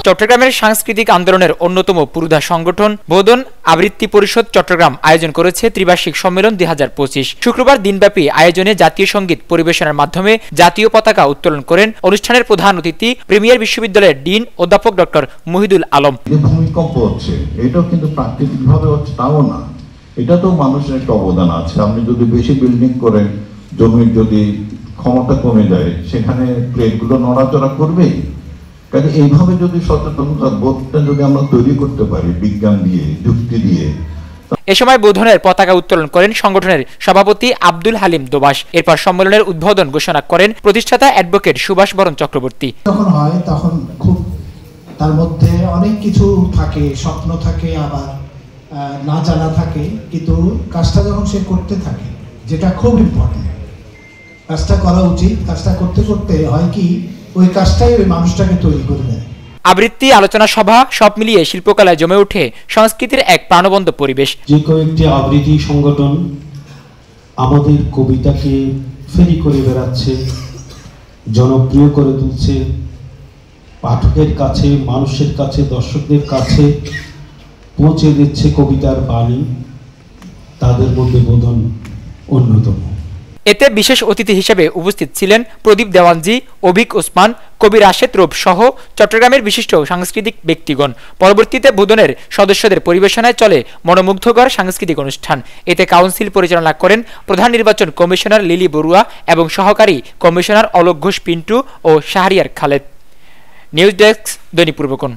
চট্টগ্রামের সাংস্কৃতিক আন্দোলনের অন্যতম পুরোধা সংগঠন বোধন আবৃত্তি পরিষদ চট্টগ্রাম আয়োজন করেছে ত্রিবার্ষিক সম্মেলন 2025। শুক্রবার দিনব্যাপী আয়োজনে জাতীয় সঙ্গীত পরিবেশনের মাধ্যমে জাতীয় পতাকা উত্তোলন করেন অনুষ্ঠানের প্রধান অতিথি প্রিমিয়ার বিশ্ববিদ্যালয়ের ডিন অধ্যাপক ডক্টর মুহিদুল আলম। ভূমিকম্প হচ্ছে, এটাও কিন্তু প্রাকৃতিকভাবে হচ্ছে তাও না, এটা তো মানুষের একটা অবদান আছে। আপনি যদি বেশি বিল্ডিং করেন, জমির যদি ক্ষমতা কমে যায়, সেখানে প্লেটগুলো নড়াচড়া করবেই। কাজে এইভাবে যদি সচেতনতা বোধটা যদি আমরা তৈরি করতে পারি বিজ্ঞান দিয়ে, যুক্তি দিয়ে। এ সময় বোধনের পতাকা উত্তোলন করেন সংগঠনের সভাপতি আব্দুল হালিম দোবাস। এরপর সম্মেলনের উদ্বোধন ঘোষণা করেন প্রতিষ্ঠাতা অ্যাডভোকেট সুভাষ বরণ চক্রবর্তী। যখন হয় তখন খুব তার মধ্যে অনেক কিছু থাকে, স্বপ্ন থাকে, আবার না জানা থাকে, কিন্তু কাজটা যখন সে করতে থাকে, যেটা খুব ইম্পর্টেন্ট, কাজটা করা উচিত, কাজটা করতে করতে হয় কি ওই কাজটাই ওই মানুষটাকে তৈরি করে দেয়। আবৃত্তি, আলোচনা সভা সব মিলিয়ে শিল্পকলায় জমে ওঠে সংস্কৃতির এক প্রাণবন্ত পরিবেশ। যে কয়েকটি আবৃত্তি সংগঠন আমাদের কবিতাকে ফেরি করে বেড়াচ্ছে, জনপ্রিয় করে তুলছে, পাঠকের কাছে, মানুষের কাছে, দর্শকদের কাছে পৌঁছে দিচ্ছে কবিতার বাণী, তাদের মধ্যে বোধন অন্যতম। এতে বিশেষ অতিথি হিসেবে উপস্থিত ছিলেন প্রদীপ দেওয়ানজি, অভিক ওসমান, কবি রাশেদ রূপ সহ চট্টগ্রামের বিশিষ্ট সাংস্কৃতিক ব্যক্তিগণ। পরবর্তীতে বোধনের সদস্যদের পরিবেশনায় চলে মনোমুগ্ধকর সাংস্কৃতিক অনুষ্ঠান। এতে কাউন্সিল পরিচালনা করেন প্রধান নির্বাচন কমিশনার লিলি বড়ুয়া এবং সহকারী কমিশনার অলোক ঘোষ পিন্টু ও শাহরিয়ার খালেদ। নিউজ ডেস্ক, দৈনিক পূর্বকোণ।